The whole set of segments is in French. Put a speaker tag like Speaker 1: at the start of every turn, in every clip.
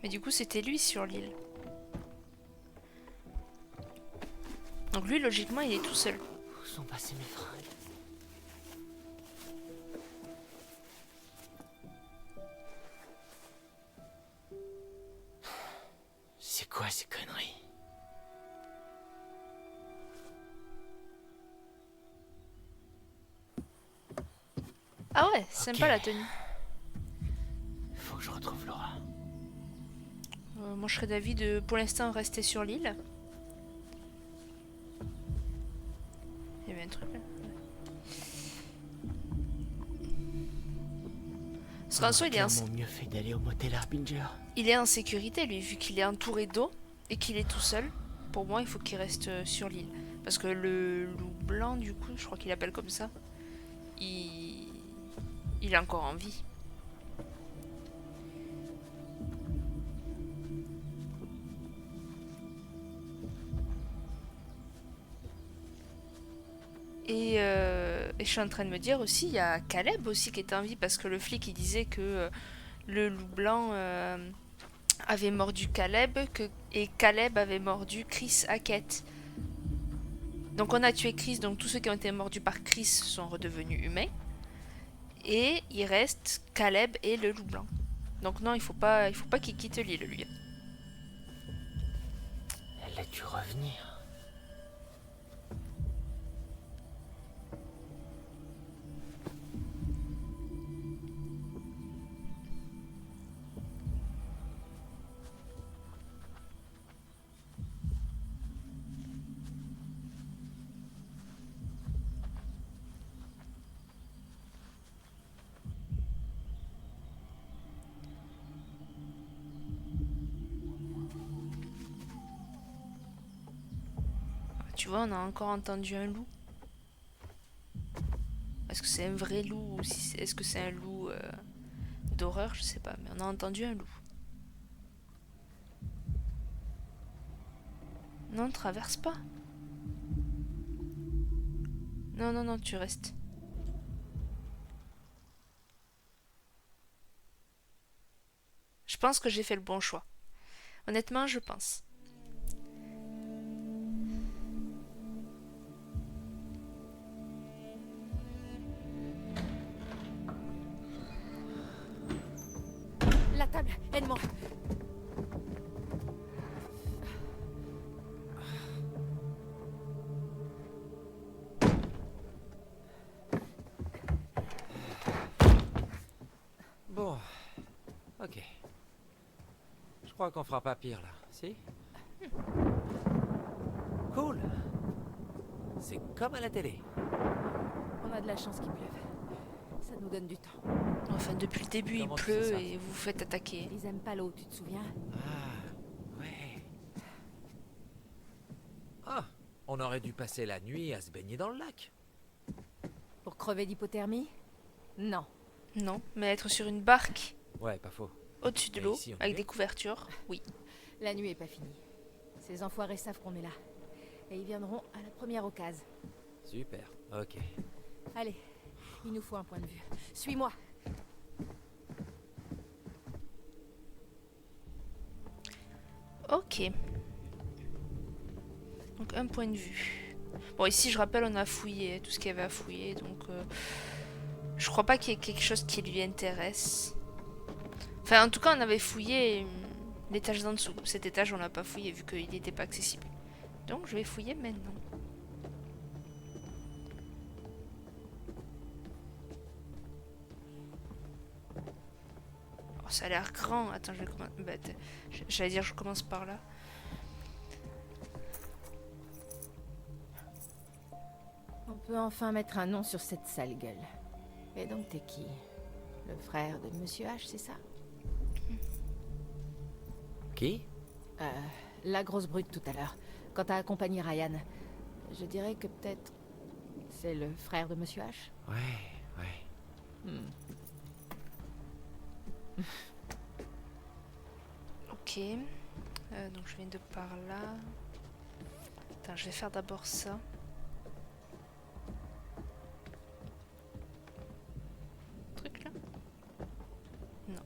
Speaker 1: Mais du coup, c'était lui sur l'île. Donc lui, logiquement, il est tout seul.
Speaker 2: Où sont passés mes fringues? C'est quoi ces conneries?
Speaker 1: Ah ouais, sympa
Speaker 2: Ok.
Speaker 1: la tenue.
Speaker 2: Faut que je retrouve Laura.
Speaker 1: Moi, je serais d'avis de, pour l'instant, rester sur l'île. Il y avait un truc là. Parce qu'en soi,
Speaker 2: Clairement mieux fait d'aller au motel Harbinger.
Speaker 1: il est en sécurité, lui, vu qu'il est entouré d'eau et qu'il est tout seul. Pour moi, il faut qu'il reste sur l'île. Parce que le loup blanc, du coup, je crois qu'il appelle comme ça, il... il est encore en vie. Et je suis en train de me dire aussi, il y a Caleb aussi qui est en vie, parce que le flic, il disait que le loup blanc avait mordu Caleb, et Caleb avait mordu Chris Hackett. Donc on a tué Chris, donc tous ceux qui ont été mordus par Chris sont redevenus humains. Et il reste Caleb et le loup blanc. Donc non, il faut pas qu'il quitte l'île, lui.
Speaker 2: Elle a dû revenir.
Speaker 1: Tu vois, on a encore entendu un loup. Est-ce que c'est un vrai loup ou si est-ce que c'est un loup d'horreur? Je sais pas, mais on a entendu un loup. Non, traverse pas. Non, non, non, tu restes. Je pense que j'ai fait le bon choix. Honnêtement, je pense.
Speaker 3: La table, aide-moi.
Speaker 4: Bon, ok. Je crois qu'on fera pas pire là, si? Cool. C'est comme à la télé.
Speaker 3: On a de la chance qu'il pleuve. Ça nous donne du temps.
Speaker 1: Enfin, depuis le début, il
Speaker 4: Comment tu sais
Speaker 1: pleut
Speaker 4: ça?
Speaker 1: et vous vous faites attaquer.
Speaker 3: Ils aiment pas l'eau, tu te souviens?
Speaker 4: Ah, ouais. Ah, on aurait dû passer la nuit à se baigner dans le lac.
Speaker 3: Pour crever d'hypothermie? Non.
Speaker 1: Non, mais être sur une barque
Speaker 4: Ouais, pas faux.
Speaker 1: au-dessus de
Speaker 4: Et
Speaker 1: l'eau,
Speaker 4: ici, on est
Speaker 1: avec
Speaker 4: bien.
Speaker 1: des couvertures, oui.
Speaker 3: La nuit est pas finie. Ces enfoirés savent qu'on est là. Et ils viendront à la première occasion.
Speaker 4: Super, ok.
Speaker 3: Allez, il nous faut un point de vue. Suis-moi.
Speaker 1: Ok. Donc un point de vue. Bon, ici, je rappelle, on a fouillé tout ce qu'il y avait à fouiller, donc je crois pas qu'il y ait quelque chose qui lui intéresse. Enfin, en tout cas, on avait fouillé l'étage d'en dessous. Cet étage, on l'a pas fouillé vu qu'il n'était pas accessible. Donc, je vais fouiller maintenant. Oh, ça a l'air grand. Attends, je vais commencer. Bah, j'allais dire, je commence par là.
Speaker 3: On peut enfin mettre un nom sur cette sale gueule. Et donc t'es qui? Le frère de Monsieur H, c'est ça?
Speaker 4: Qui?
Speaker 3: La grosse brute tout à l'heure. Quand t'as accompagné Ryan. Je dirais que peut-être... c'est le frère de Monsieur H?
Speaker 4: Ouais, ouais.
Speaker 1: Ok. Donc, je viens de par là. Attends, je vais faire d'abord ça. Truc là? Non.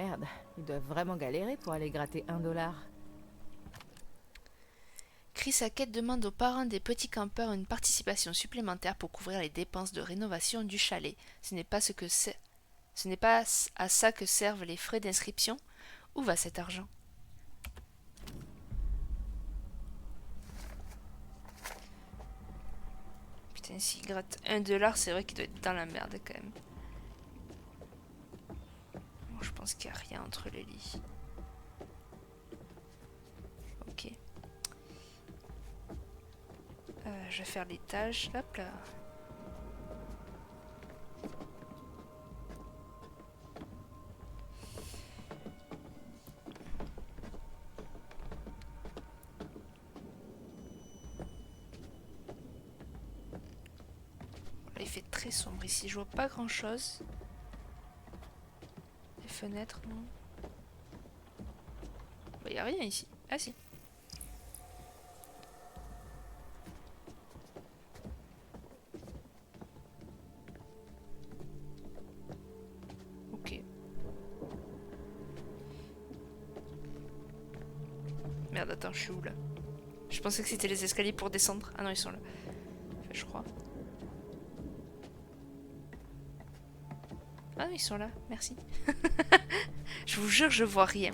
Speaker 3: Merde, ils doivent vraiment galérer pour aller gratter $1.
Speaker 1: Chris Hackett demande aux parents des petits campeurs une participation supplémentaire pour couvrir les dépenses de rénovation du chalet. Ce n'est pas à ça que servent les frais d'inscription. Où va cet argent? Putain, s'il gratte $1, c'est vrai qu'il doit être dans la merde quand même. Bon, je pense qu'il n'y a rien entre les lits. Ok. Je vais faire les tâches. Hop là. Là, il fait très sombre ici. Je vois pas grand chose. Les fenêtres, non. Bah, y a rien ici. Ah si. Ok. Merde, attends, je suis où là? Je pensais que c'était les escaliers pour descendre. Ah non, ils sont là. Enfin, je crois. Ah, ils sont là, merci. Je vous jure, je vois rien.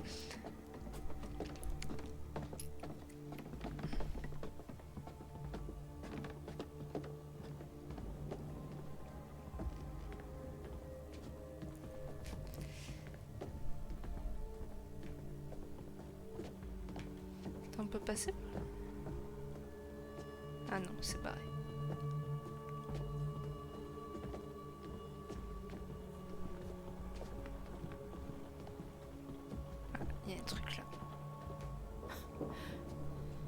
Speaker 1: Attends, on peut passer? Ah non, c'est pareil. Il y a un truc là.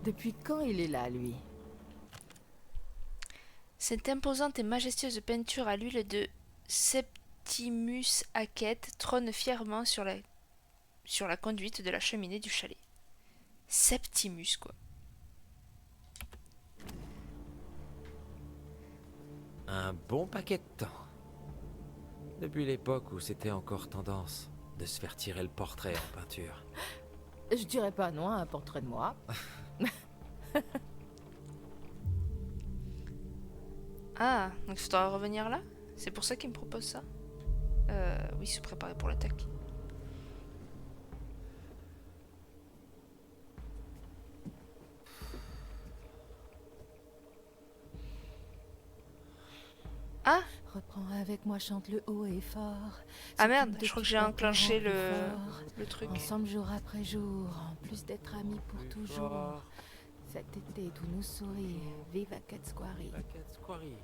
Speaker 3: Depuis quand il est là, lui?
Speaker 1: Cette imposante et majestueuse peinture à l'huile de Septimus Hackett trône fièrement sur la conduite de la cheminée du chalet. Septimus, quoi.
Speaker 4: Un bon paquet de temps. Depuis l'époque où c'était encore tendance de se faire tirer le portrait en peinture.
Speaker 3: Je dirais pas non à un portrait de moi.
Speaker 1: Ah, donc il faudra revenir là? C'est pour ça qu'il me propose ça? Oui, se préparer pour l'attaque. Ah!
Speaker 3: Reprends avec moi, chante le haut et fort.
Speaker 1: Ah merde, je crois que j'ai enclenché le truc.
Speaker 3: Ensemble jour après jour, en plus d'être amis pour
Speaker 4: Plus
Speaker 3: toujours.
Speaker 4: fort.
Speaker 3: Cet été, tout nous sourit. Vive Hackett Quarry.
Speaker 4: Hackett Quarry.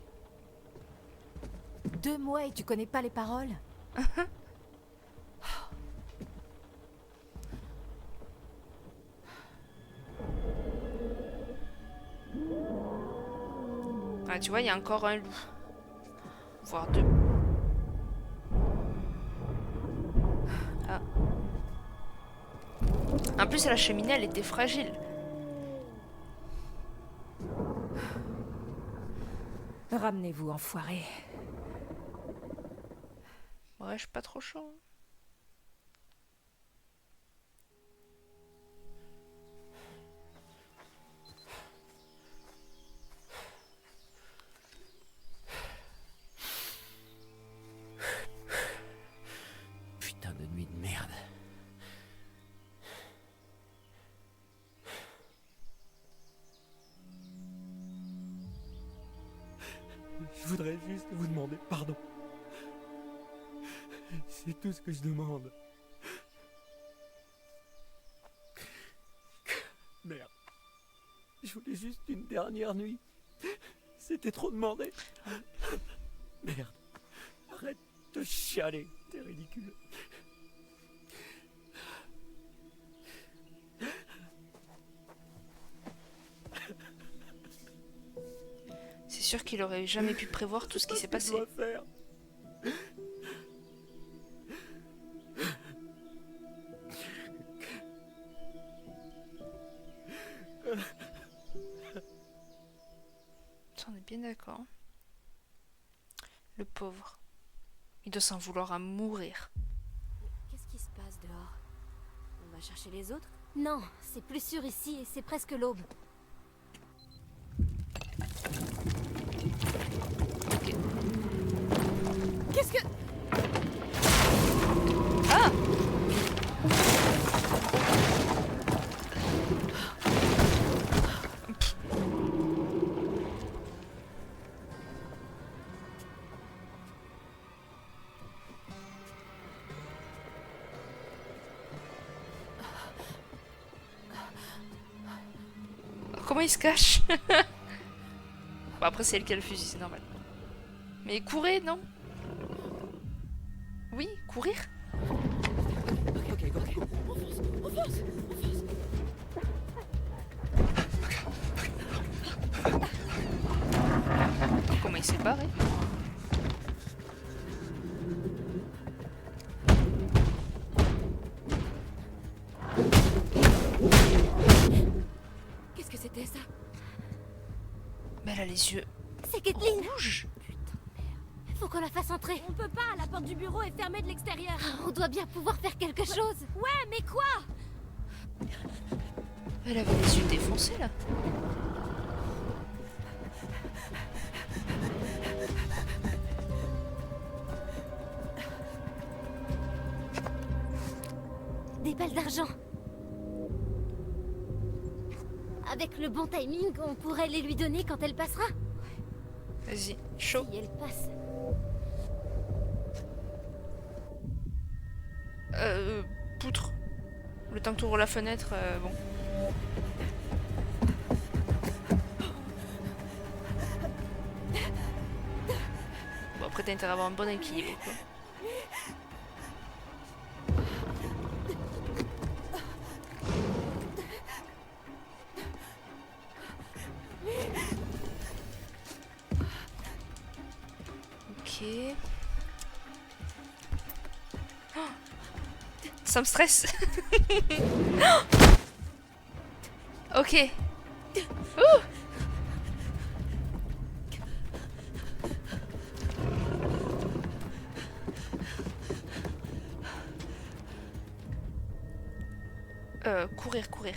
Speaker 3: 2 mois et tu connais pas les paroles?
Speaker 1: Ah, tu vois, il y a encore un loup. Voire 2. Ah. En plus, la cheminée, elle était fragile.
Speaker 3: Ramenez-vous, enfoiré.
Speaker 1: Ouais, je suis pas trop chaud.
Speaker 2: Putain de nuit de merde.
Speaker 5: Je voudrais juste vous demander pardon. C'est tout ce que je demande. Merde. Je voulais juste une dernière nuit. C'était trop demandé. Merde. Arrête de chialer. T'es ridicule.
Speaker 1: C'est sûr qu'il aurait jamais pu prévoir tout ce qui s'est passé.
Speaker 5: Je dois faire.
Speaker 1: Ça, on est bien d'accord. Le pauvre. Il doit s'en vouloir à mourir.
Speaker 3: Qu'est-ce qui se passe dehors?
Speaker 6: va chercher les autres?
Speaker 7: Non, c'est plus sûr ici et c'est presque l'aube.
Speaker 3: Qu'est-ce que...
Speaker 1: Ah! Comment il se cache? Bon, après, c'est elle qui a le fusil, c'est normal. Mais courir, non? Oui, courir?
Speaker 5: Ok, go, go. On fonce.
Speaker 1: Comment il s'est barré?
Speaker 6: Qu'est-ce que c'était ça?
Speaker 1: Mais elle a les yeux
Speaker 7: C'est Kathleen.
Speaker 1: rouges.
Speaker 7: Faut qu'on la fasse entrer.
Speaker 6: On peut pas, la porte du bureau est fermée de l'extérieur.
Speaker 7: On doit bien pouvoir faire quelque chose.
Speaker 6: Ouais, mais quoi?
Speaker 1: Elle avait les yeux défoncés là.
Speaker 7: Des balles d'argent. Avec le bon timing, on pourrait les lui donner quand elle passera.
Speaker 1: Vas-y, chaud.
Speaker 7: Si elle passe.
Speaker 1: Poutre. Le temps que tu ouvres la fenêtre, bon. Bon, après, t'as intérêt à avoir un bon équilibre, quoi. Ok. Oh, ça me stresse. Ok. Ouh. Courir.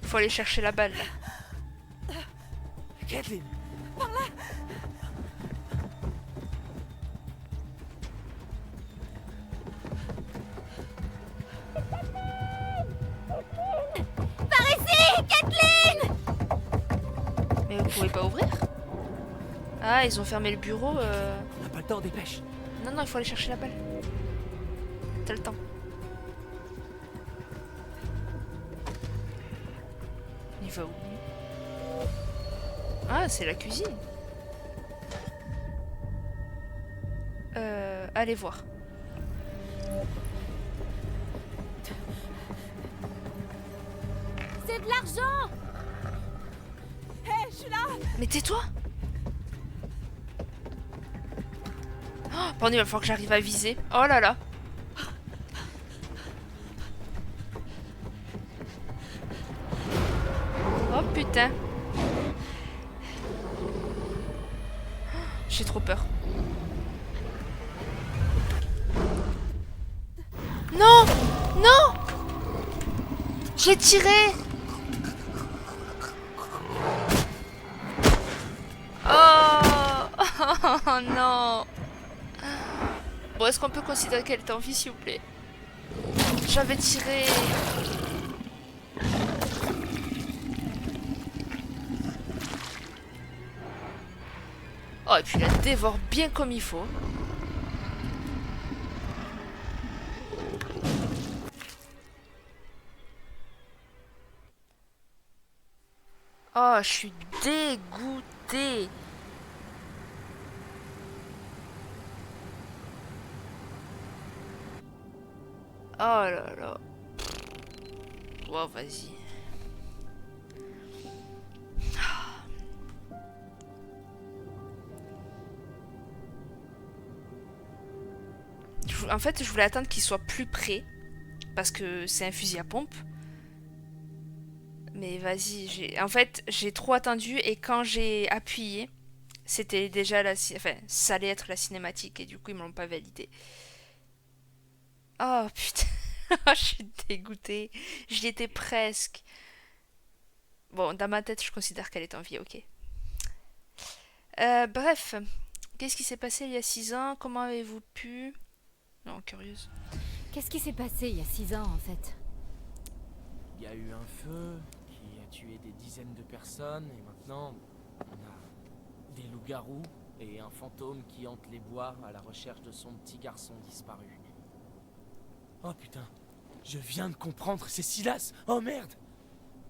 Speaker 1: Faut aller chercher la balle là.
Speaker 5: Kathleen.
Speaker 1: Mais vous pouvez pas ouvrir? Ah, ils ont fermé le bureau.
Speaker 5: On n'a pas le temps, dépêche.
Speaker 1: Non, il faut aller chercher la balle. T'as le temps. Il va où? Ah, c'est la cuisine. Allez voir.
Speaker 6: C'est de l'argent! Hé, je suis là!
Speaker 1: Mais tais-toi! Oh, pardon, il va falloir que j'arrive à viser. Oh là là! Oh putain! J'ai trop peur. Non! Non! J'ai tiré! Oh! Oh non! Bon, est-ce qu'on peut considérer qu'elle est en vie, s'il vous plaît? J'avais tiré. Oh, et puis il la dévore bien comme il faut. Oh, je suis dégoûtée. Oh là là. Oh, vas-y. En fait, je voulais attendre qu'il soit plus près. Parce que c'est un fusil à pompe. Mais vas-y, en fait, j'ai trop attendu et quand j'ai appuyé, c'était déjà la... Enfin, ça allait être la cinématique et du coup, ils me l'ont pas validé. Oh putain, je suis dégoûtée. J'y étais presque. Bon, dans ma tête, je considère qu'elle est en vie, ok. Bref, qu'est-ce qui s'est passé il y a 6 ans? Comment avez-vous pu... Non, curieuse.
Speaker 3: Qu'est-ce qui s'est passé il y a 6 ans, en fait?
Speaker 8: Il y a eu un feu qui a tué des dizaines de personnes et maintenant on a des loups-garous et un fantôme qui hante les bois à la recherche de son petit garçon disparu. Oh putain, je viens de comprendre, c'est Silas. Oh merde.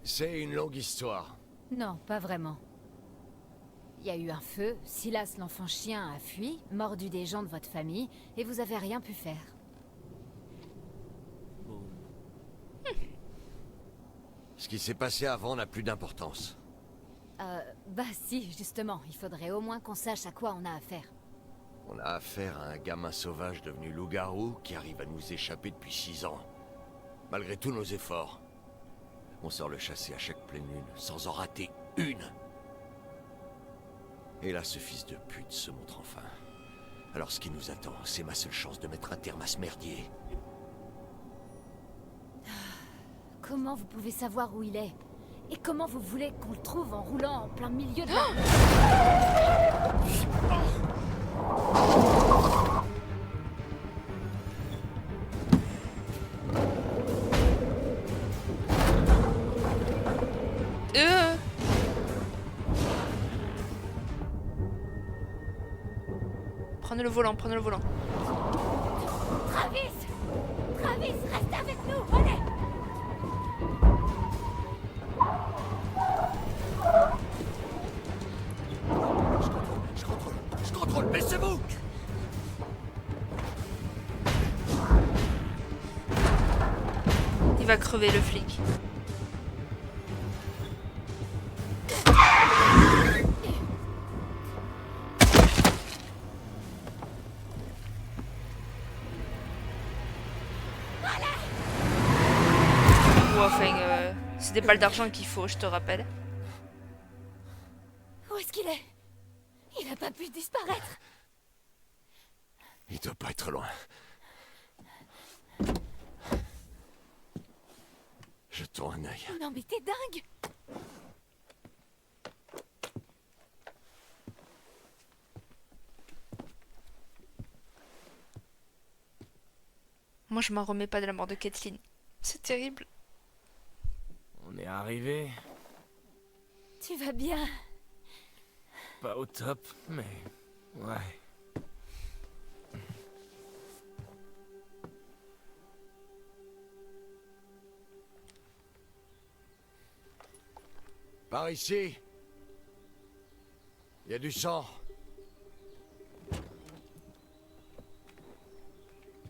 Speaker 2: C'est une longue histoire.
Speaker 3: Non, pas vraiment. Il y a eu un feu, Silas l'enfant chien a fui, mordu des gens de votre famille, et vous avez rien pu faire.
Speaker 8: Boum.
Speaker 2: Ce qui s'est passé avant n'a plus d'importance.
Speaker 3: Bah si, justement, il faudrait au moins qu'on sache à quoi on a affaire.
Speaker 2: On a affaire à un gamin sauvage devenu loup-garou qui arrive à nous échapper depuis 6 ans. Malgré tous nos efforts, on sort le chasser à chaque pleine lune, sans en rater une. Et là, ce fils de pute se montre enfin. Alors ce qui nous attend, c'est ma seule chance de mettre un terme à ce merdier.
Speaker 3: Comment vous pouvez savoir où il est? Et comment vous voulez qu'on le trouve en roulant en plein milieu de la...
Speaker 1: Prenez le volant, prenez le volant.
Speaker 7: Travis! Travis, reste avec nous, allez!
Speaker 2: Je contrôle, baissez-vous!
Speaker 1: Il va crever le flic. Ou enfin, c'est des balles d'argent qu'il faut, je te rappelle.
Speaker 7: Où est-ce qu'il est? Il a pas pu disparaître.
Speaker 2: Il doit pas être loin. Jetons un œil.
Speaker 7: Non mais t'es dingue!
Speaker 1: Moi, je m'en remets pas de la mort de Kathleen. C'est terrible.
Speaker 8: On est arrivé,
Speaker 7: Tu vas bien?
Speaker 8: pas au top, mais ouais.
Speaker 2: Par ici. Il y a du sang.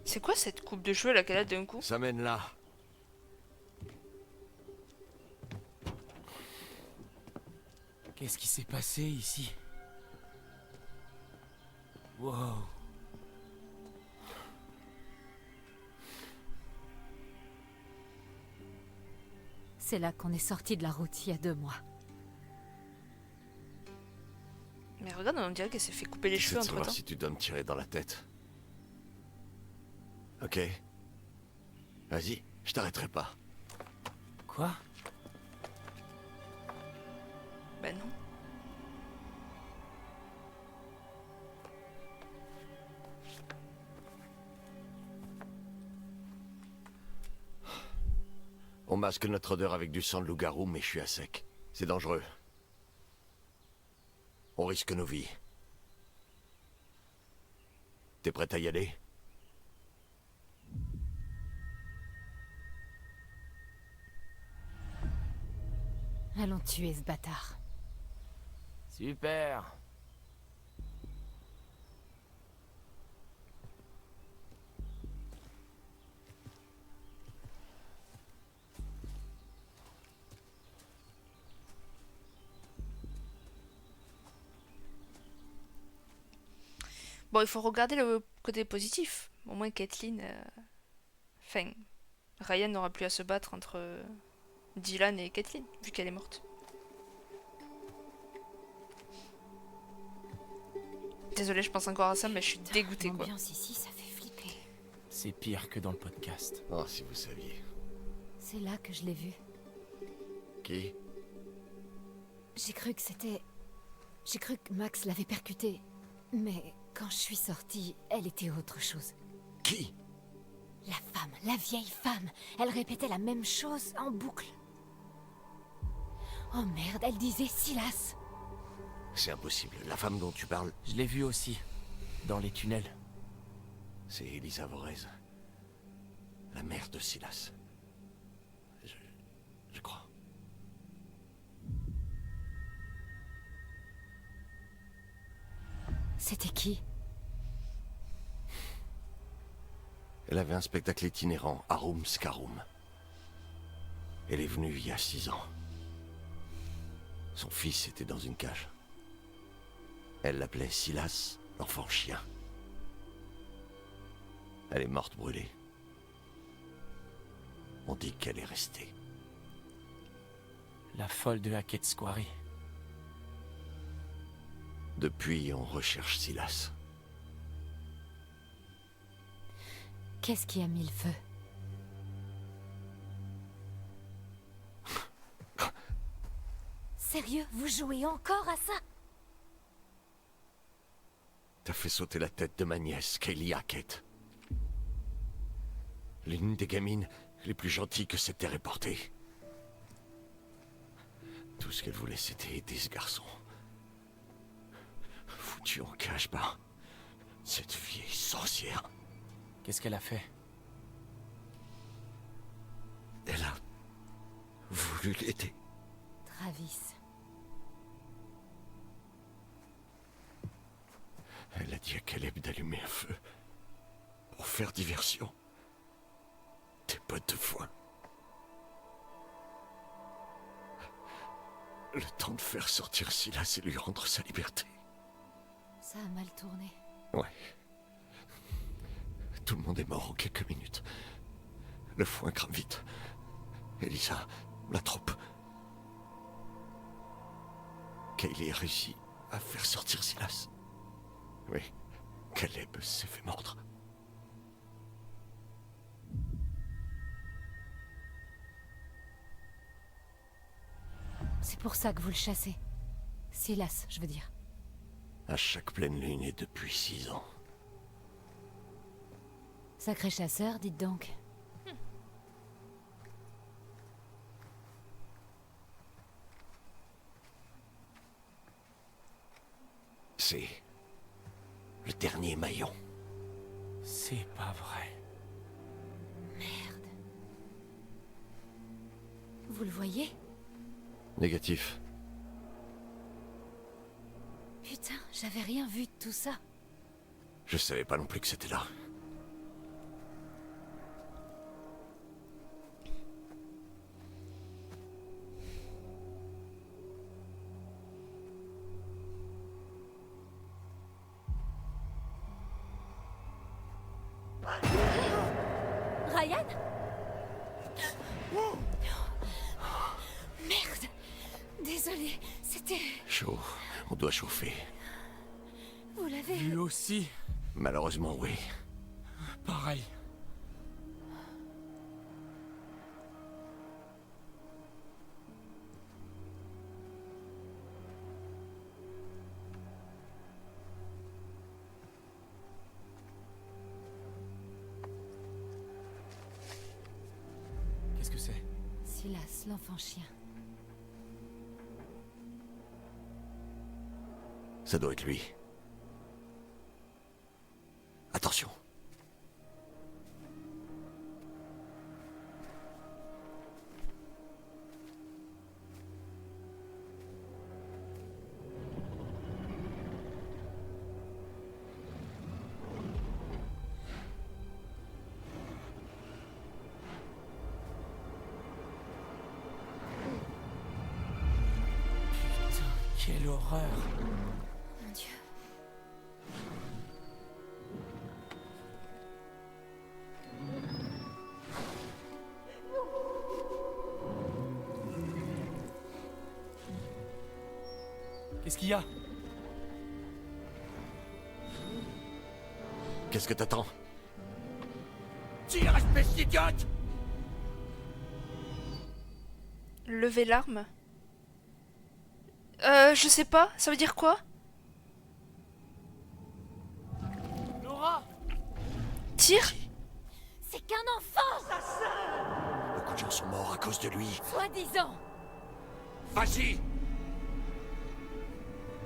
Speaker 1: C'est quoi cette coupe de cheveux là qu'elle a d'un coup?
Speaker 2: Ça mène là.
Speaker 8: Qu'est-ce qui s'est passé ici? Wow.
Speaker 3: C'est là qu'on est sorti de la route il y a 2 mois.
Speaker 1: Mais regarde, on dirait qu'elle s'est fait couper les
Speaker 2: J'essaie
Speaker 1: cheveux
Speaker 2: de
Speaker 1: entre
Speaker 2: savoir
Speaker 1: temps.
Speaker 2: si tu dois me tirer dans la tête. Ok. Vas-y, je t'arrêterai pas.
Speaker 8: Quoi?
Speaker 1: Ben non.
Speaker 2: On masque notre odeur avec du sang de loup-garou, mais je suis à sec. C'est dangereux. On risque nos vies. T'es prête à y aller?
Speaker 3: Allons tuer ce bâtard.
Speaker 8: Super.
Speaker 1: Bon, il faut regarder le côté positif. Au moins, Kathleen. Enfin, Ryan n'aura plus à se battre entre Dylan et Kathleen, vu qu'elle est morte. Désolée, je pense encore à ça, mais je suis dégoûtée quoi.
Speaker 3: L'ambiance ici, ça fait flipper.
Speaker 8: C'est pire que dans le podcast.
Speaker 2: Oh, si vous saviez.
Speaker 3: C'est là que je l'ai vue.
Speaker 2: Qui?
Speaker 3: J'ai cru que c'était... J'ai cru que Max l'avait percutée. Mais quand je suis sortie, elle était autre chose.
Speaker 2: Qui?
Speaker 3: La femme, la vieille femme. Elle répétait la même chose en boucle. Oh merde, elle disait Silas.
Speaker 2: C'est impossible. La femme dont tu parles,
Speaker 8: Je l'ai vue aussi, dans les tunnels.
Speaker 2: c'est Elisa Vorez. La mère de Silas. Je crois.
Speaker 3: C'était qui?
Speaker 2: Elle avait un spectacle itinérant, Arum Scarum. Elle est venue il y a 6 ans. Son fils était dans une cage. Elle l'appelait Silas, l'enfant chien. Elle est morte brûlée. On dit qu'elle est restée.
Speaker 8: La folle de Hackett's Quarry.
Speaker 2: Depuis, on recherche Silas.
Speaker 3: Qu'est-ce qui a mis le feu? Sérieux, vous jouez encore à ça?
Speaker 2: T'as fait sauter la tête de ma nièce, Kaylee Hackett. L'une des gamines les plus gentilles que cette terre ait portées. Tout ce qu'elle voulait, c'était aider ce garçon. Foutu en cage par cette vieille sorcière.
Speaker 8: Qu'est-ce qu'elle a fait?
Speaker 2: Elle a voulu l'aider.
Speaker 3: Travis.
Speaker 2: Elle a dit à Caleb d'allumer un feu pour faire diversion. Des bottes de foin. Le temps de faire sortir Silas et lui rendre sa liberté.
Speaker 3: Ça a mal tourné.
Speaker 2: Ouais. Tout le monde est mort en quelques minutes. Le foin crame vite. Elisa, la troupe. Kaylee a réussi à faire sortir Silas. Oui, Caleb s'est fait mordre.
Speaker 3: C'est pour ça que vous le chassez. Silas, je veux dire.
Speaker 2: À chaque pleine lune et depuis 6 ans.
Speaker 3: Sacré chasseur, dites donc.
Speaker 2: C'est le dernier maillon.
Speaker 8: C'est pas vrai.
Speaker 3: Merde. Vous le voyez?
Speaker 2: Négatif.
Speaker 3: Putain, j'avais rien vu de tout ça.
Speaker 2: Je savais pas non plus que c'était là.
Speaker 3: Ryan? Merde. Désolée, c'était...
Speaker 2: Chaud. On doit chauffer.
Speaker 3: Vous l'avez...
Speaker 8: Lui aussi.
Speaker 2: Malheureusement, oui.
Speaker 8: Pareil. Qu'est-ce que c'est?
Speaker 3: Silas, l'enfant chien.
Speaker 2: Ça doit être lui. Attention.
Speaker 8: Putain, quelle horreur.
Speaker 3: Mon Dieu.
Speaker 8: Qu'est-ce qu'il y a?
Speaker 2: Qu'est-ce que t'attends? Tire, espèce d'idiote!
Speaker 1: Lever l'arme. Je sais pas, ça veut dire quoi?
Speaker 8: Laura!
Speaker 1: Tire?
Speaker 3: C'est qu'un enfant!
Speaker 2: Beaucoup de gens sont morts à cause de lui.
Speaker 3: Soi-disant!
Speaker 2: Vas-y!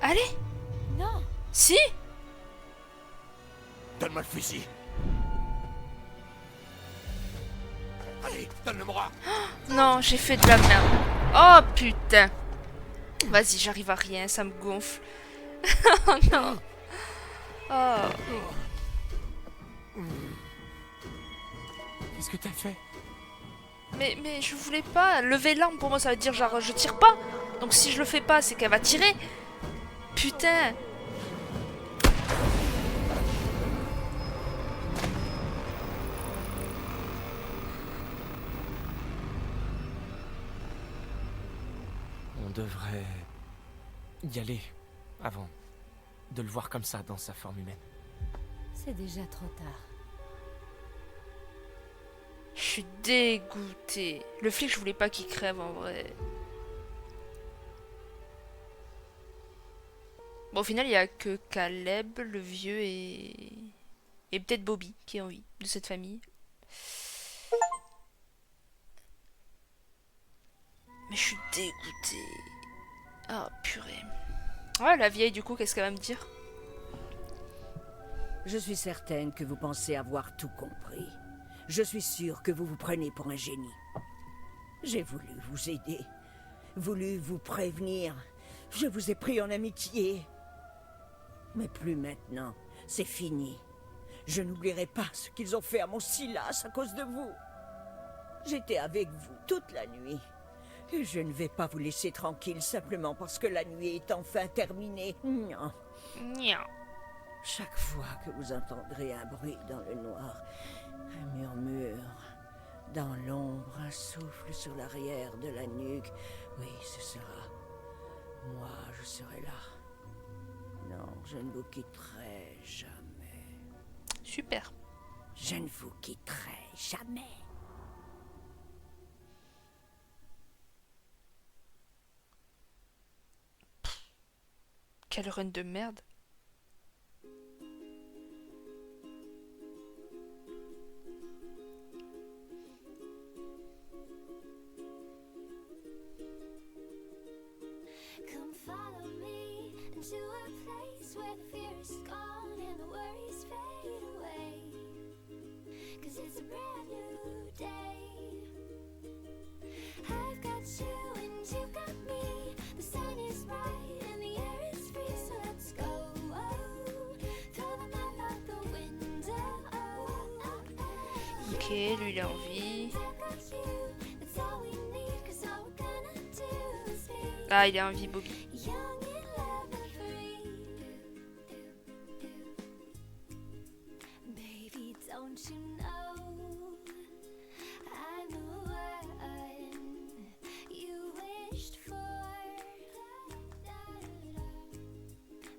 Speaker 1: Allez!
Speaker 3: Non!
Speaker 1: Si!
Speaker 2: Donne-moi le fusil. Allez, donne-le-moi.
Speaker 1: Non, j'ai fait de la merde. Oh putain! Vas-y, j'arrive à rien, ça me gonfle. Oh non! Oh.
Speaker 8: Qu'est-ce que t'as fait?
Speaker 1: Mais je voulais pas. Lever l'arme pour moi, ça veut dire genre je tire pas. Donc si je le fais pas, c'est qu'elle va tirer. Putain!
Speaker 8: On devrait y aller avant de le voir comme ça dans sa forme humaine.
Speaker 3: C'est déjà trop tard.
Speaker 1: Je suis dégoûtée. Le flic, je voulais pas qu'il crève en vrai. Bon, au final, il y a que Caleb, le vieux, et peut-être Bobby qui est en vie de cette famille. Mais je suis dégoûtée. Ah, purée. Ouais, la vieille, du coup, qu'est-ce qu'elle va me dire?
Speaker 6: Je suis certaine que vous pensez avoir tout compris. Je suis sûre que vous vous prenez pour un génie. J'ai voulu vous aider, voulu vous prévenir. Je vous ai pris en amitié. Mais plus maintenant, c'est fini. Je n'oublierai pas ce qu'ils ont fait à mon Silas à cause de vous. J'étais avec vous toute la nuit. Et je ne vais pas vous laisser tranquille simplement parce que la nuit est enfin terminée. Non.
Speaker 1: Nya.
Speaker 6: Chaque fois que vous entendrez un bruit dans le noir, un murmure, dans l'ombre, un souffle sur l'arrière de la nuque, oui, ce sera... Moi, je serai là. Non, je ne vous quitterai jamais.
Speaker 1: Super.
Speaker 6: Je ne vous quitterai jamais.
Speaker 1: Quelle run de merde.
Speaker 7: Come follow me into a place where the fear is gone and the worries fade away. 'Cause it's a brand new day. I've got you and you got me. The sun is bright and the air is free, so let's go. Throw the map out the window.
Speaker 1: Ok, lui il a envie.
Speaker 7: That's all we need, 'cause all we're gonna do is be
Speaker 1: Ah, il a envie, Bobby.
Speaker 7: young and love and free. Baby, don't you know I'm the one you wished for?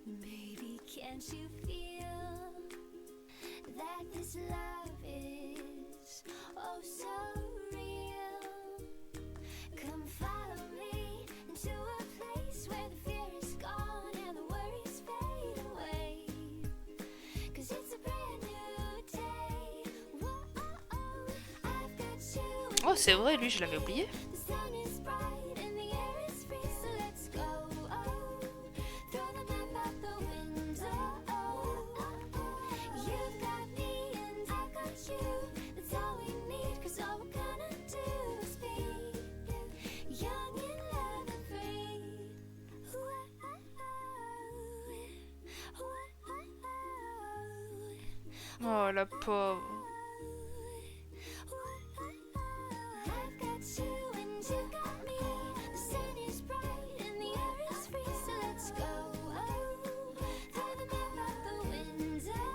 Speaker 7: Baby, can't you feel that this love is oh so real? Come follow me into a place where the fear is gone and the worries fade away. 'Cause it's a brand new day. Whoa, I've got you.
Speaker 1: Oh, c'est vrai, lui, je l'avais oublié.
Speaker 7: The sun is bright and the air is free, so let's go. Throw the map out the window. You've got me and I've got you. That's all we need, 'cause all we're gonna do is be young and love and free.
Speaker 1: Oh, la pauvre.
Speaker 7: I've got you and you got me. The sun is bright and the air is free, so let's go. Throw the map out the window.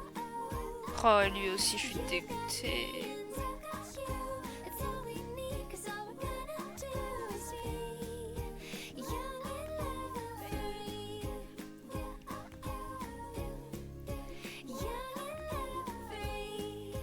Speaker 1: Oh, lui aussi, je suis dégoûtée.
Speaker 7: And I've got you. It's all we need, 'cause all we're gonna do is be young and love and free. Young and love and free.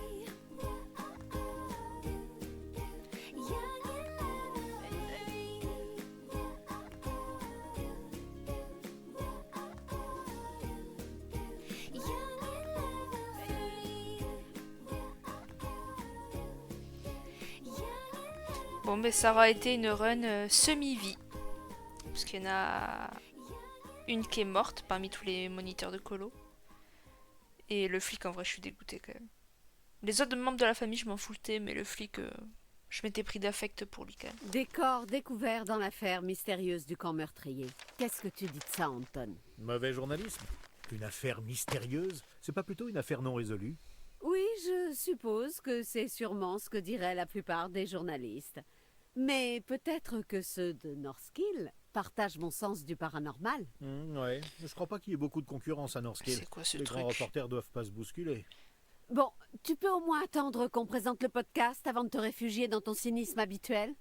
Speaker 1: Bon, mais ça aura été une run semi-vie. Parce qu'il y en a une qui est morte parmi tous les moniteurs de colo. Et le flic, en vrai, je suis dégoûtée quand même. Les autres membres de la famille, je m'en foutais, mais le flic, je m'étais pris d'affect pour lui quand même.
Speaker 9: Des corps découverts dans l'affaire mystérieuse du camp meurtrier. Qu'est-ce que tu dis de ça, Anton?
Speaker 10: Mauvais journalisme. Une affaire mystérieuse, c'est pas plutôt une affaire non résolue?
Speaker 9: Oui, je suppose que c'est sûrement ce que diraient la plupart des journalistes. Mais peut-être que ceux de Northkill partagent mon sens du paranormal.
Speaker 10: Ouais, je crois pas qu'il y ait beaucoup de concurrence à Northkill.
Speaker 1: C'est quoi ce
Speaker 10: Les
Speaker 1: truc?
Speaker 10: grands reporters doivent pas se bousculer.
Speaker 9: Bon, tu peux au moins attendre qu'on présente le podcast avant de te réfugier dans ton cynisme habituel?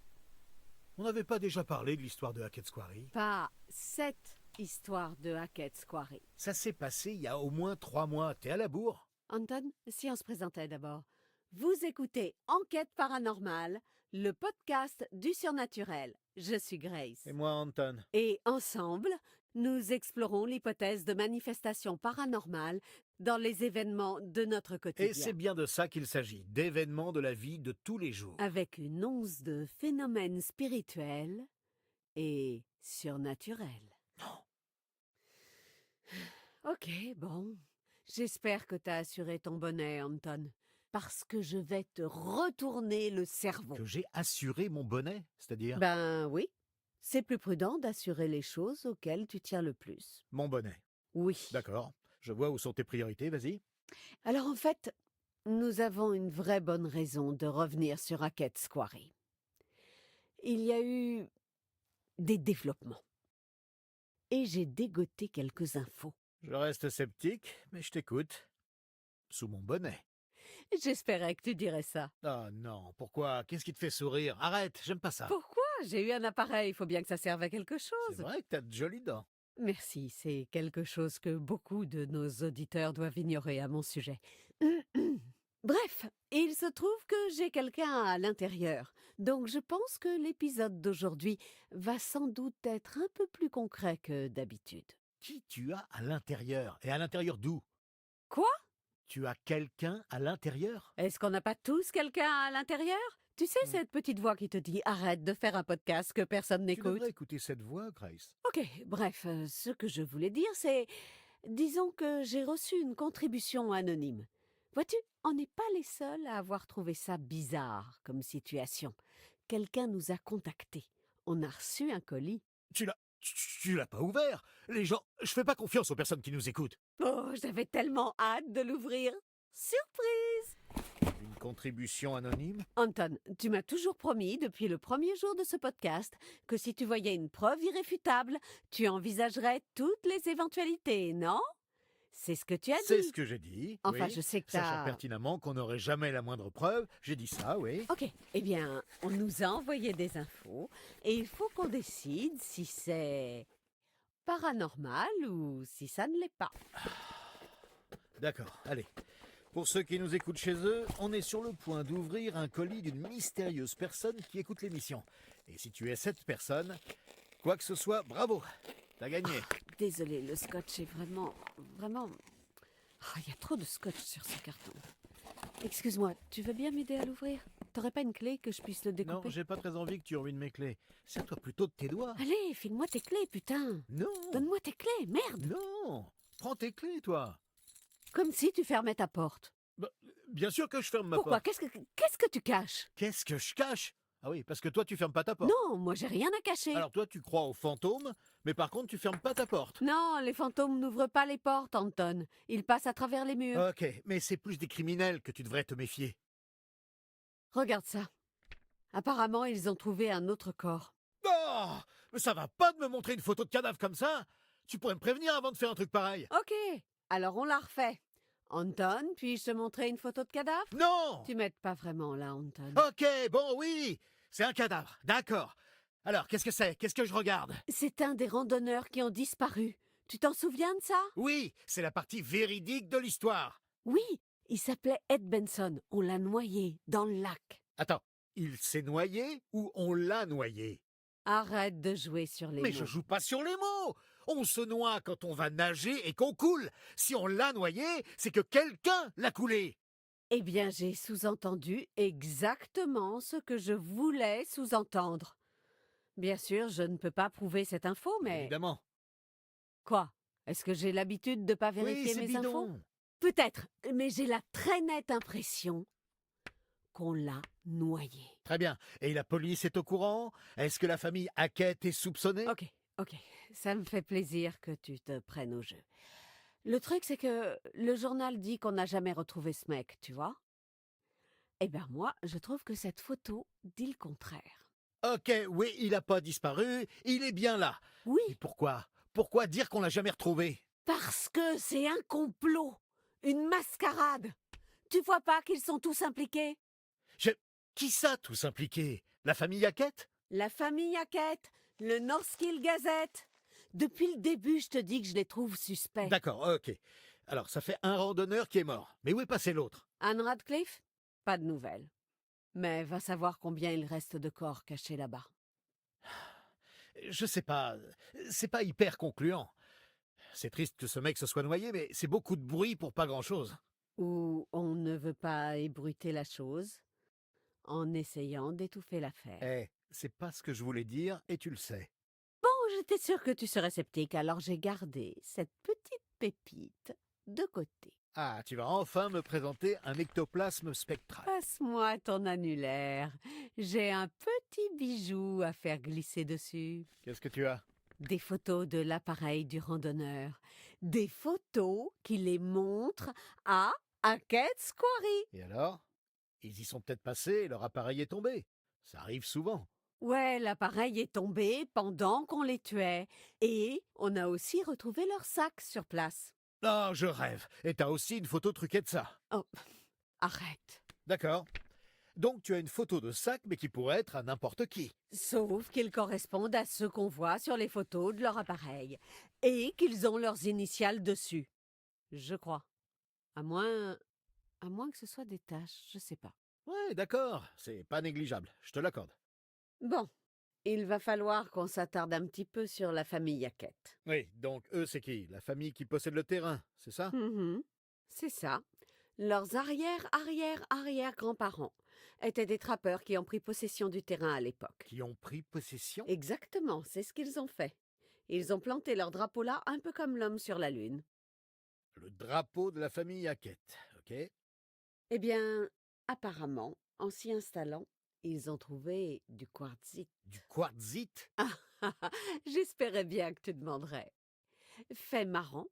Speaker 10: On n'avait pas déjà parlé de l'histoire de Hackett's Quarry?
Speaker 9: Pas cette histoire de Hackett's Quarry.
Speaker 10: Ça s'est passé il y a au moins 3 mois. T'es à la bourre?
Speaker 9: Anton, si on se présentait d'abord. Vous écoutez Enquête paranormale, le podcast du surnaturel. Je suis Grace.
Speaker 10: Et moi, Anton.
Speaker 9: Et ensemble, nous explorons l'hypothèse de manifestations paranormales dans les événements de notre quotidien.
Speaker 10: Et c'est bien de ça qu'il s'agit, d'événements de la vie de tous les jours.
Speaker 9: Avec une once de phénomènes spirituels et surnaturels. Ok, bon. J'espère que t'as assuré ton bonnet, Anton. Parce que je vais te retourner le cerveau.
Speaker 10: Que j'ai assuré mon bonnet, c'est-à-dire
Speaker 9: Ben oui. C'est plus prudent d'assurer les choses auxquelles tu tiens le plus.
Speaker 10: mon bonnet.
Speaker 9: Oui.
Speaker 10: D'accord, je vois où sont tes priorités, vas-y.
Speaker 9: Alors en fait, nous avons une vraie bonne raison de revenir sur Hackett's Quarry. Il y a eu des développements. Et j'ai dégoté quelques infos.
Speaker 10: Je reste sceptique, mais je t'écoute. Sous mon bonnet.
Speaker 9: J'espérais que tu dirais ça.
Speaker 10: Ah non, pourquoi? Qu'est-ce qui te fait sourire? Arrête, j'aime pas ça.
Speaker 9: Pourquoi? J'ai eu un appareil, il faut bien que ça serve à quelque
Speaker 10: C'est
Speaker 9: chose.
Speaker 10: vrai que t'as de jolies dents.
Speaker 9: Merci, c'est quelque chose que beaucoup de nos auditeurs doivent ignorer à mon sujet. Bref, il se trouve que j'ai quelqu'un à l'intérieur, donc je pense que l'épisode d'aujourd'hui va sans doute être un peu plus concret que d'habitude.
Speaker 10: Qui tu as à l'intérieur? Et à l'intérieur d'où?
Speaker 9: Quoi?
Speaker 10: Tu as quelqu'un à l'intérieur?
Speaker 9: Est-ce qu'on n'a pas tous quelqu'un à l'intérieur? Tu sais, cette petite voix qui te dit « Arrête de faire un podcast que personne
Speaker 10: Tu
Speaker 9: n'écoute
Speaker 10: devrais écouter cette voix, Grace. »
Speaker 9: Ok, bref, ce que je voulais dire, c'est... Disons que j'ai reçu une contribution anonyme. Vois-tu, on n'est pas les seuls à avoir trouvé ça bizarre comme situation. Quelqu'un nous a contactés. On a reçu un colis.
Speaker 10: Tu l'as pas ouvert. Les gens... Je fais pas confiance aux personnes qui nous écoutent.
Speaker 9: Oh, j'avais tellement hâte de l'ouvrir. Surprise!
Speaker 10: Une contribution anonyme?
Speaker 9: Anton, tu m'as toujours promis, depuis le premier jour de ce podcast, que si tu voyais une preuve irréfutable, tu envisagerais toutes les éventualités, non? C'est ce que tu as dit.
Speaker 10: C'est ce que j'ai dit.
Speaker 9: Enfin,
Speaker 10: oui.
Speaker 9: je sais que
Speaker 10: Sachant
Speaker 9: t'as...
Speaker 10: pertinemment qu'on n'aurait jamais la moindre preuve, j'ai dit ça, oui.
Speaker 9: Ok, eh bien, on nous a envoyé des infos et il faut qu'on décide si c'est paranormal ou si ça ne l'est pas.
Speaker 10: D'accord, allez. Pour ceux qui nous écoutent chez eux, on est sur le point d'ouvrir un colis d'une mystérieuse personne qui écoute l'émission. Et si tu es cette personne, quoi que ce soit, bravo, t'as gagné.
Speaker 9: Désolée, le scotch est vraiment... Il y a trop de scotch sur ce carton. Excuse-moi, tu veux bien m'aider à l'ouvrir? T'aurais pas une clé que je puisse le
Speaker 10: Non,
Speaker 9: découper?
Speaker 10: j'ai pas très envie que tu ruines mes clés. Sers-toi plutôt de tes doigts.
Speaker 9: Allez, file-moi tes clés, putain!
Speaker 10: Non,
Speaker 9: Donne-moi tes clés, merde!
Speaker 10: non, prends tes clés, toi.
Speaker 9: Comme si tu fermais ta porte.
Speaker 10: Bah, bien sûr que je ferme ma
Speaker 9: Pourquoi?
Speaker 10: porte.
Speaker 9: Qu'est-ce que tu caches?
Speaker 10: Qu'est-ce que je cache? Ah oui, parce que toi, tu fermes pas ta porte.
Speaker 9: Non, moi j'ai rien à cacher.
Speaker 10: Alors toi, tu crois aux fantômes, mais par contre, tu fermes pas ta porte.
Speaker 9: Non, les fantômes n'ouvrent pas les portes, Anton. Ils passent à travers les murs.
Speaker 10: Ok, mais c'est plus des criminels que tu devrais te méfier.
Speaker 9: Regarde ça. Apparemment, ils ont trouvé un autre corps.
Speaker 10: Oh, mais ça va pas de me montrer une photo de cadavre comme ça. Tu pourrais me prévenir avant de faire un truc pareil.
Speaker 9: Ok, alors on la refait. Anton, puis-je te montrer une photo de cadavre?
Speaker 10: Non.
Speaker 9: Tu m'aides pas vraiment là, Anton.
Speaker 10: Ok, bon, oui, c'est un cadavre, d'accord. Alors, qu'est-ce que c'est? Qu'est-ce que je regarde?
Speaker 9: C'est un des randonneurs qui ont disparu. Tu t'en souviens de ça?
Speaker 10: Oui, c'est la partie véridique de l'histoire.
Speaker 9: Oui, il s'appelait Ed Benson. On l'a noyé dans le lac.
Speaker 10: Attends, il s'est noyé ou on l'a noyé?
Speaker 9: Arrête de jouer sur les
Speaker 10: Mais
Speaker 9: mots.
Speaker 10: je joue pas sur les mots. On se noie quand on va nager et qu'on coule. Si on l'a noyé, c'est que quelqu'un l'a coulé.
Speaker 9: Eh bien, j'ai sous-entendu exactement ce que je voulais sous-entendre. Bien sûr, je ne peux pas prouver cette info, mais...
Speaker 10: Évidemment.
Speaker 9: Quoi? Est-ce que j'ai l'habitude de pas
Speaker 10: Oui,
Speaker 9: vérifier
Speaker 10: c'est
Speaker 9: mes infos?
Speaker 10: bidon.
Speaker 9: Peut-être, mais j'ai la très nette impression qu'on l'a noyé.
Speaker 10: Très bien. Et la police est au courant? Est-ce que la famille Hackett est soupçonnée?
Speaker 9: Ok, ça me fait plaisir que tu te prennes au jeu. Le truc, c'est que le journal dit qu'on n'a jamais retrouvé ce mec, tu vois? Eh ben moi, je trouve que cette photo dit le contraire.
Speaker 10: Ok, oui, il n'a pas disparu, il est bien là.
Speaker 9: Oui,
Speaker 10: Et pourquoi? Pourquoi dire qu'on l'a jamais retrouvé?
Speaker 9: parce que c'est un complot, une mascarade. Tu vois pas qu'ils sont tous impliqués?
Speaker 10: Qui ça, tous impliqués? La famille Hackett?
Speaker 9: La famille Hackett, le Northkill Gazette. Depuis le début, je te dis que je les trouve suspects.
Speaker 10: D'accord, ok. Alors, ça fait un randonneur qui est mort. Mais où est passé l'autre?
Speaker 9: Anne Radcliffe? Pas de nouvelles. Mais va savoir combien il reste de corps cachés là-bas.
Speaker 10: Je sais pas. C'est pas hyper concluant. C'est triste que ce mec se soit noyé, mais c'est beaucoup de bruit pour pas grand-chose.
Speaker 9: Ou on ne veut pas ébruiter la chose en essayant d'étouffer l'affaire.
Speaker 10: Eh, c'est pas ce que je voulais dire, et tu le sais.
Speaker 9: Bon, j'étais sûre que tu serais sceptique, alors j'ai gardé cette petite pépite de côté.
Speaker 10: Ah, tu vas enfin me présenter un ectoplasme spectral.
Speaker 9: Passe-moi ton annulaire. J'ai un petit bijou à faire glisser dessus.
Speaker 10: Qu'est-ce que tu as?
Speaker 9: Des photos de l'appareil du randonneur. Des photos qui les montrent à Hackett's Quarry.
Speaker 10: Et alors? Ils y sont peut-être passés et leur appareil est tombé. Ça arrive souvent.
Speaker 9: Ouais, l'appareil est tombé pendant qu'on les tuait. Et on a aussi retrouvé leur sac sur place.
Speaker 10: Non, je rêve. Et t'as aussi une photo truquée de ça.
Speaker 9: Oh, arrête.
Speaker 10: D'accord. Donc tu as une photo de sac, mais qui pourrait être à n'importe qui.
Speaker 9: Sauf qu'ils correspondent à ceux qu'on voit sur les photos de leur appareil. Et qu'ils ont leurs initiales dessus. Je crois. À moins que ce soit des taches, je sais pas.
Speaker 10: Ouais, d'accord. C'est pas négligeable. Je te l'accorde.
Speaker 9: Bon, il va falloir qu'on s'attarde un petit peu sur la famille Hackett.
Speaker 10: Oui, donc eux, c'est qui? La famille qui possède le terrain, c'est ça?
Speaker 9: C'est ça. Leurs arrière-arrière-arrière-grands-parents étaient des trappeurs qui ont pris possession du terrain à l'époque.
Speaker 10: Qui ont pris possession?
Speaker 9: Exactement, c'est ce qu'ils ont fait. Ils ont planté leur drapeau là, un peu comme l'homme sur la Lune.
Speaker 10: Le drapeau de la famille Hackett, ok?
Speaker 9: Eh bien, apparemment, en s'y installant, ils ont trouvé du quartzite.
Speaker 10: Du quartzite?
Speaker 9: J'espérais bien que tu demanderais. Fait marrant,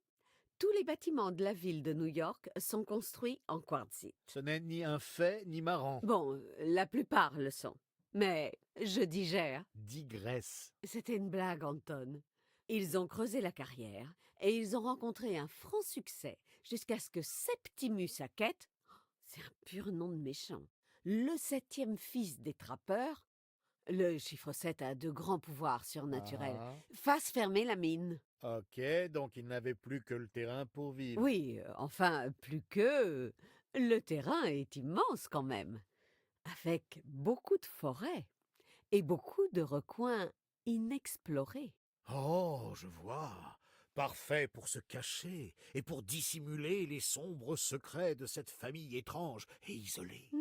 Speaker 9: tous les bâtiments de la ville de New York sont construits en quartzite.
Speaker 10: Ce n'est ni un fait, ni marrant.
Speaker 9: Bon, la plupart le sont. Mais je digère.
Speaker 10: Digresse.
Speaker 9: C'était une blague, Anton. Ils ont creusé la carrière et ils ont rencontré un franc succès jusqu'à ce que Septimus Hackett, c'est un pur nom de méchant, le 7e fils des trappeurs, le chiffre 7 a de grands pouvoirs surnaturels, fasse fermer la mine.
Speaker 10: Ok, donc ils n'avaient plus que le terrain pour vivre.
Speaker 9: Oui, enfin, plus que... Le terrain est immense quand même, avec beaucoup de forêts et beaucoup de recoins inexplorés.
Speaker 10: Oh, je vois. Parfait pour se cacher et pour dissimuler les sombres secrets de cette famille étrange et isolée.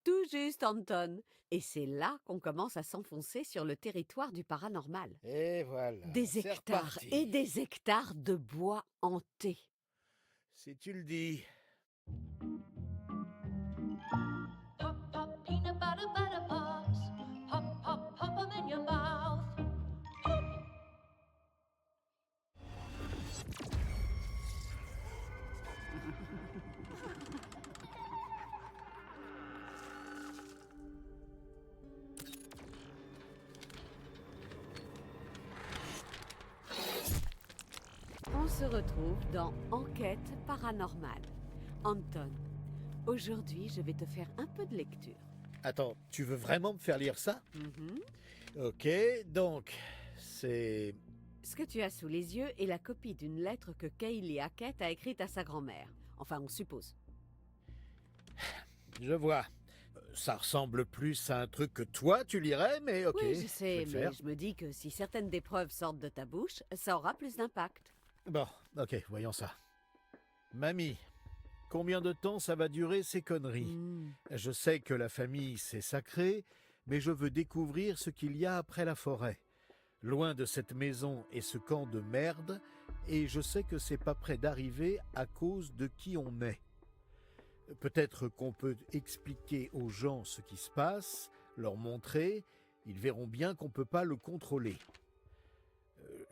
Speaker 9: Tout juste, Anton. Et c'est là qu'on commence à s'enfoncer sur le territoire du paranormal.
Speaker 10: Et voilà.
Speaker 9: Des
Speaker 10: c'est
Speaker 9: hectares
Speaker 10: reparti.
Speaker 9: et des hectares de bois hantés.
Speaker 10: Si tu le dis.
Speaker 7: Pop, pop, peanut butter, butter pops. Pop, pop, pop 'em in your mouth.
Speaker 9: On se retrouve dans Enquête paranormale. Anton, aujourd'hui, je vais te faire un peu de lecture.
Speaker 10: Attends, tu veux vraiment me faire lire ça? Ok, donc, c'est...
Speaker 9: Ce que tu as sous les yeux est la copie d'une lettre que Kaylee Hackett a écrite à sa grand-mère. Enfin, on suppose.
Speaker 10: Je vois. Ça ressemble plus à un truc que toi, tu lirais, mais ok.
Speaker 9: Oui, je sais,
Speaker 10: vais le
Speaker 9: mais
Speaker 10: faire.
Speaker 9: je me dis que si certaines des preuves sortent de ta bouche, ça aura plus d'impact.
Speaker 10: Bon, ok, voyons ça. Mamie, combien de temps ça va durer ces conneries. Je sais que la famille, c'est sacré, mais je veux découvrir ce qu'il y a après la forêt. Loin de cette maison et ce camp de merde, et je sais que c'est pas près d'arriver à cause de qui on est. Peut-être qu'on peut expliquer aux gens ce qui se passe, leur montrer, ils verront bien qu'on peut pas le contrôler.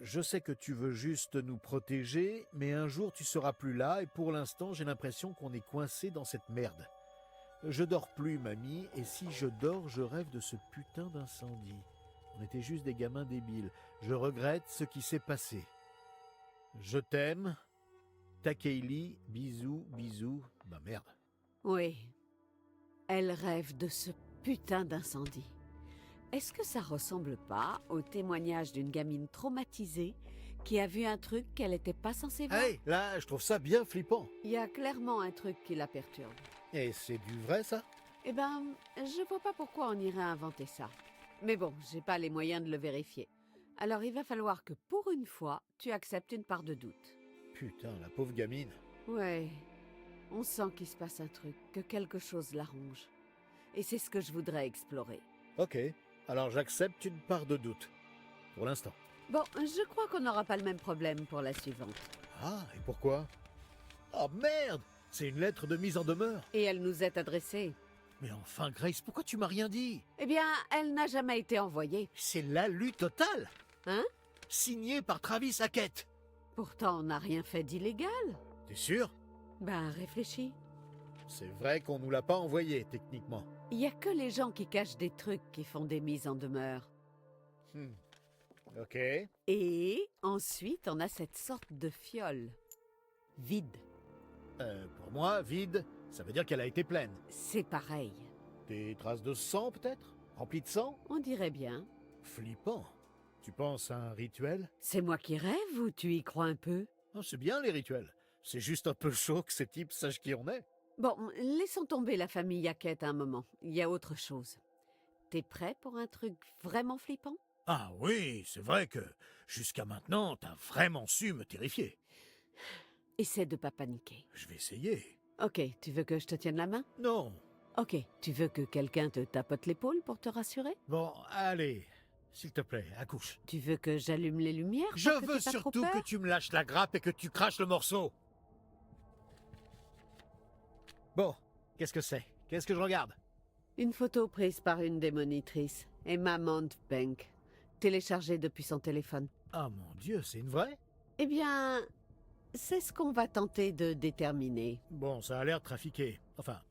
Speaker 10: Je sais que tu veux juste nous protéger, mais un jour tu seras plus là, et pour l'instant j'ai l'impression qu'on est coincé dans cette merde. Je dors plus, mamie, et si je dors, je rêve de ce putain d'incendie. On était juste des gamins débiles. Je regrette ce qui s'est passé. Je t'aime. Ta Kaylee, bisous, bisous. Bah merde.
Speaker 9: Oui. Elle rêve de ce putain d'incendie. Est-ce que ça ressemble pas au témoignage d'une gamine traumatisée qui a vu un truc qu'elle n'était pas censée voir?
Speaker 10: Hey, là, je trouve ça bien flippant.
Speaker 9: Il y a clairement un truc qui la perturbe.
Speaker 10: Et c'est du vrai, ça?
Speaker 9: Eh ben, je vois pas pourquoi on irait inventer ça. Mais bon, j'ai pas les moyens de le vérifier. Alors il va falloir que pour une fois, tu acceptes une part de doute.
Speaker 10: Putain, la pauvre gamine.
Speaker 9: Ouais, on sent qu'il se passe un truc, que quelque chose la ronge. Et c'est ce que je voudrais explorer.
Speaker 10: Ok, alors j'accepte une part de doute. Pour l'instant.
Speaker 9: Bon, je crois qu'on n'aura pas le même problème pour la suivante.
Speaker 10: Ah, et pourquoi? Oh merde! C'est une lettre de mise en demeure.
Speaker 9: Et elle nous est adressée.
Speaker 10: Mais enfin, Grace, pourquoi tu m'as rien dit?
Speaker 9: Eh bien, elle n'a jamais été envoyée.
Speaker 10: C'est l'alu total!
Speaker 9: Hein?
Speaker 10: Signé par Travis Hackett.
Speaker 9: Pourtant, on n'a rien fait d'illégal.
Speaker 10: T'es sûr?
Speaker 9: Ben, réfléchis.
Speaker 10: C'est vrai qu'on nous l'a pas envoyé, techniquement.
Speaker 9: Il y a que les gens qui cachent des trucs qui font des mises en demeure.
Speaker 10: Ok.
Speaker 9: Et ensuite, on a cette sorte de fiole. Vide.
Speaker 10: Pour moi, vide, ça veut dire qu'elle a été pleine.
Speaker 9: C'est pareil.
Speaker 10: Des traces de sang, peut-être? Remplie de sang?
Speaker 9: On dirait bien.
Speaker 10: Flippant. Tu penses à un rituel?
Speaker 9: C'est moi qui rêve ou tu y crois un peu?
Speaker 10: Ah, c'est bien, les rituels. C'est juste un peu chaud que ces types sachent qui on est.
Speaker 9: Bon, laissons tomber la famille Hackett un moment. Il y a autre chose. T'es prêt pour un truc vraiment flippant?
Speaker 10: Ah oui, c'est vrai que jusqu'à maintenant, t'as vraiment su me terrifier.
Speaker 9: Essaie de pas paniquer.
Speaker 10: Je vais essayer.
Speaker 9: Ok, tu veux que je te tienne la main?
Speaker 10: Non.
Speaker 9: Ok, tu veux que quelqu'un te tapote l'épaule pour te rassurer?
Speaker 10: Bon, allez, s'il te plaît, accouche.
Speaker 9: Tu veux que j'allume les lumières?
Speaker 10: Je
Speaker 9: pour que
Speaker 10: veux
Speaker 9: t'aies pas trop
Speaker 10: surtout
Speaker 9: peur?
Speaker 10: que tu me lâches la grappe et que tu craches le morceau. Bon, qu'est-ce que c'est? Qu'est-ce que je regarde?
Speaker 9: Une photo prise par une des monitrices, Emma Montbank, téléchargée depuis son téléphone.
Speaker 10: Ah mon Dieu, c'est une vraie?
Speaker 9: Eh bien, c'est ce qu'on va tenter de déterminer.
Speaker 10: Bon, ça a l'air trafiqué. Enfin,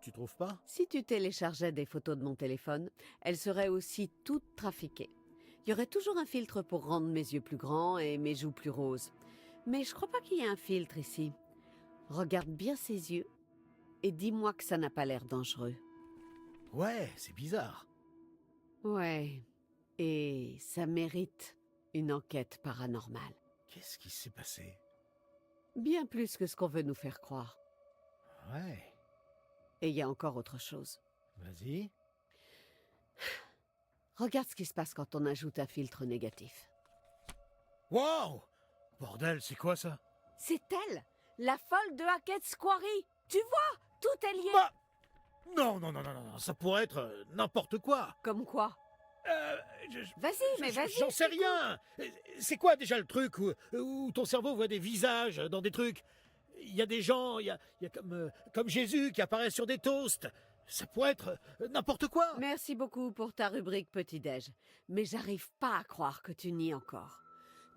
Speaker 10: tu trouves pas?
Speaker 9: Si tu téléchargeais des photos de mon téléphone, elles seraient aussi toutes trafiquées. Il y aurait toujours un filtre pour rendre mes yeux plus grands et mes joues plus roses. Mais je crois pas qu'il y ait un filtre ici. Regarde bien ses yeux et dis-moi que ça n'a pas l'air dangereux.
Speaker 10: Ouais, c'est bizarre.
Speaker 9: Ouais, et ça mérite une enquête paranormale.
Speaker 10: Qu'est-ce qui s'est passé?
Speaker 9: Bien plus que ce qu'on veut nous faire croire.
Speaker 10: Ouais,
Speaker 9: Et il y a encore autre chose.
Speaker 10: vas-y.
Speaker 9: Regarde ce qui se passe quand on ajoute un filtre négatif.
Speaker 10: Wow! Bordel, c'est quoi ça?
Speaker 9: C'est elle, la folle de Hackett's Quarry. Tu vois, tout est lié.
Speaker 10: Bah, non, ça pourrait être n'importe quoi.
Speaker 9: Comme quoi? Vas-y, vas-y.
Speaker 10: J'en sais rien. C'est quoi déjà le truc où ton cerveau voit des visages dans des trucs? Il y a des gens, il y a comme Jésus qui apparaît sur des toasts. Ça pourrait être n'importe quoi.
Speaker 9: Merci beaucoup pour ta rubrique petit-déj. Mais j'arrive pas à croire que tu nies encore.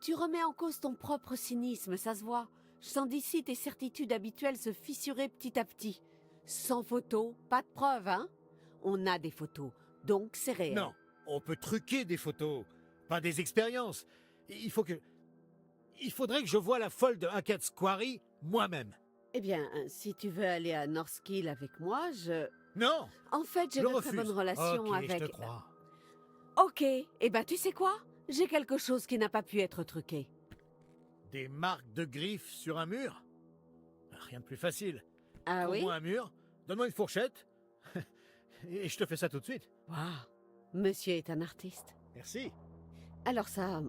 Speaker 9: Tu remets en cause ton propre cynisme, ça se voit. Je sens d'ici tes certitudes habituelles se fissurer petit à petit. Sans photos, pas de preuves, hein? On a des photos, donc c'est réel.
Speaker 10: Non, on peut truquer des photos, pas des expériences. Il faudrait que je voie la folle de Hackett's Quarry moi-même.
Speaker 9: Eh bien, si tu veux aller à Northkill avec moi,
Speaker 10: Non!
Speaker 9: En fait, j'ai
Speaker 10: Je
Speaker 9: de très
Speaker 10: refuse.
Speaker 9: bonne relation
Speaker 10: Ok,
Speaker 9: avec...
Speaker 10: je te crois.
Speaker 9: Ok, eh ben tu sais quoi? J'ai quelque chose qui n'a pas pu être truqué.
Speaker 10: Des marques de griffes sur un mur? Rien de plus facile.
Speaker 9: Ah oui?
Speaker 10: Trouve-moi un mur, donne-moi une fourchette, et je te fais ça tout de suite.
Speaker 9: Waouh, monsieur est un artiste.
Speaker 10: Merci.
Speaker 9: Alors ça,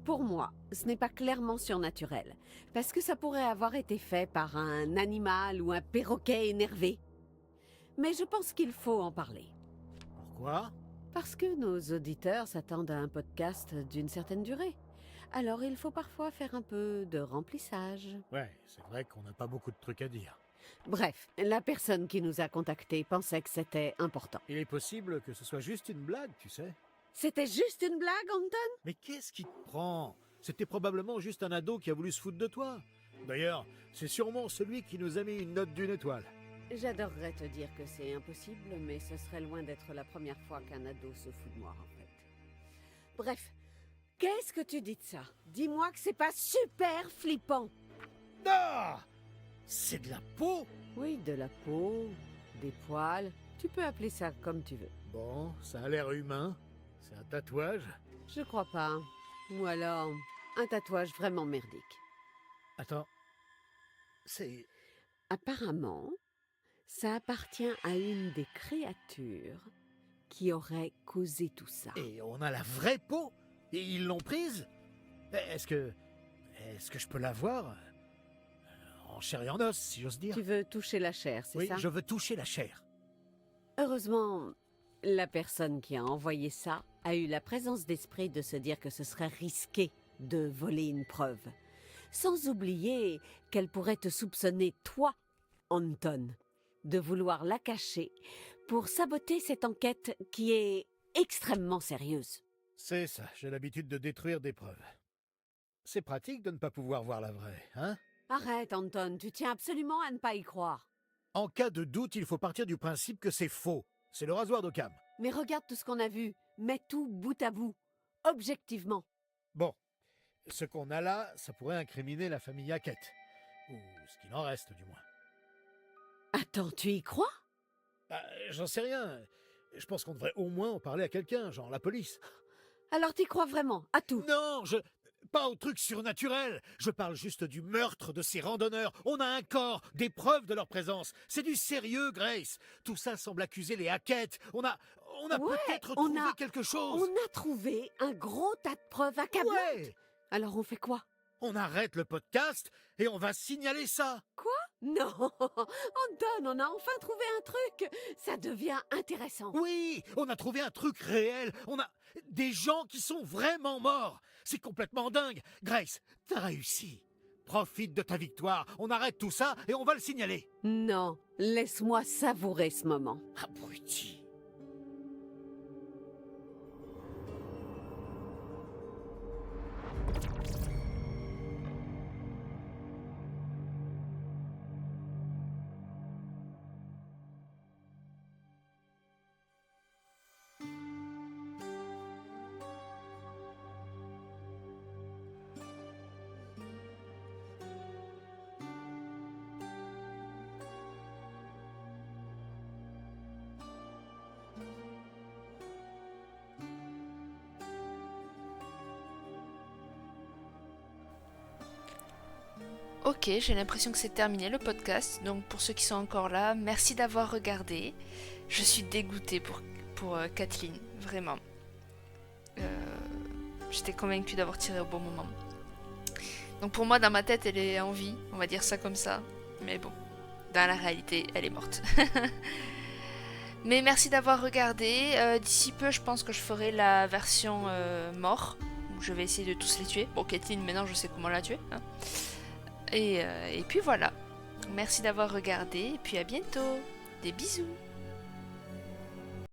Speaker 9: Pour moi, ce n'est pas clairement surnaturel, parce que ça pourrait avoir été fait par un animal ou un perroquet énervé. Mais je pense qu'il faut en parler.
Speaker 10: Pourquoi?
Speaker 9: Parce que nos auditeurs s'attendent à un podcast d'une certaine durée. Alors il faut parfois faire un peu de remplissage.
Speaker 10: Ouais, c'est vrai qu'on n'a pas beaucoup de trucs à dire.
Speaker 9: Bref, la personne qui nous a contactés pensait que c'était important.
Speaker 10: Il est possible que ce soit juste une blague, tu sais.
Speaker 9: C'était juste une blague, Anton?
Speaker 10: Mais qu'est-ce qui te prend? C'était probablement juste un ado qui a voulu se foutre de toi. D'ailleurs, c'est sûrement celui qui nous a mis une note d'1 étoile.
Speaker 9: J'adorerais te dire que c'est impossible, mais ce serait loin d'être la première fois qu'un ado se fout de moi, en fait. Bref, qu'est-ce que tu dis de ça? Dis-moi que c'est pas super flippant.
Speaker 10: Ah! C'est de la peau?
Speaker 9: Oui, de la peau, des poils, tu peux appeler ça comme tu veux.
Speaker 10: Bon, ça a l'air humain. C'est un tatouage?
Speaker 9: Je crois pas. Ou alors, un tatouage vraiment merdique.
Speaker 10: Attends. C'est...
Speaker 9: Apparemment, ça appartient à une des créatures qui aurait causé tout ça.
Speaker 10: Et on a la vraie peau? Et ils l'ont prise? Est-ce que je peux la voir? En chair et en os, si j'ose dire.
Speaker 9: Tu veux toucher la chair, c'est
Speaker 10: Oui,
Speaker 9: ça?
Speaker 10: je veux toucher la chair.
Speaker 9: Heureusement, la personne qui a envoyé ça a eu la présence d'esprit de se dire que ce serait risqué de voler une preuve. Sans oublier qu'elle pourrait te soupçonner, toi, Anton, de vouloir la cacher pour saboter cette enquête qui est extrêmement sérieuse.
Speaker 10: C'est ça, j'ai l'habitude de détruire des preuves. C'est pratique de ne pas pouvoir voir la vraie, hein?
Speaker 9: Arrête, Anton, tu tiens absolument à ne pas y croire.
Speaker 10: En cas de doute, il faut partir du principe que c'est faux. C'est le rasoir d'Occam.
Speaker 9: Mais regarde tout ce qu'on a vu. Mets tout bout à bout. Objectivement.
Speaker 10: Bon, ce qu'on a là, ça pourrait incriminer la famille Hackett. Ou ce qu'il en reste, du moins.
Speaker 9: Attends, tu y crois?
Speaker 10: J'en sais rien. Je pense qu'on devrait au moins en parler à quelqu'un, genre la police.
Speaker 9: Alors t'y crois vraiment, à tout?
Speaker 10: Non, pas au truc surnaturel. Je parle juste du meurtre de ces randonneurs. On a un corps, des preuves de leur présence. C'est du sérieux, Grace. Tout ça semble accuser les Hackett. On a
Speaker 9: Ouais,
Speaker 10: peut-être trouvé quelque chose.
Speaker 9: On a trouvé un gros tas de preuves accablantes.
Speaker 10: Ouais.
Speaker 9: Alors on fait quoi?
Speaker 10: On arrête le podcast et on va signaler ça.
Speaker 9: Quoi? Non, Anton, on a enfin trouvé un truc. Ça devient intéressant.
Speaker 10: Oui, on a trouvé un truc réel. On a des gens qui sont vraiment morts. C'est complètement dingue. Grace, t'as réussi. Profite de ta victoire. On arrête tout ça et on va le signaler.
Speaker 9: Non, laisse-moi savourer ce moment.
Speaker 10: Abruti.
Speaker 1: Ok, j'ai l'impression que c'est terminé le podcast, donc pour ceux qui sont encore là, merci d'avoir regardé. Je suis dégoûtée pour Kathleen, vraiment. J'étais convaincue d'avoir tiré au bon moment. Donc pour moi, dans ma tête, elle est en vie, on va dire ça comme ça. Mais bon, dans la réalité, elle est morte. Mais merci d'avoir regardé. D'ici peu, je pense que je ferai la version mort, où je vais essayer de tous les tuer. Bon, Kathleen, maintenant, je sais comment la tuer, hein. Et puis voilà. Merci d'avoir regardé et puis à bientôt. Des bisous.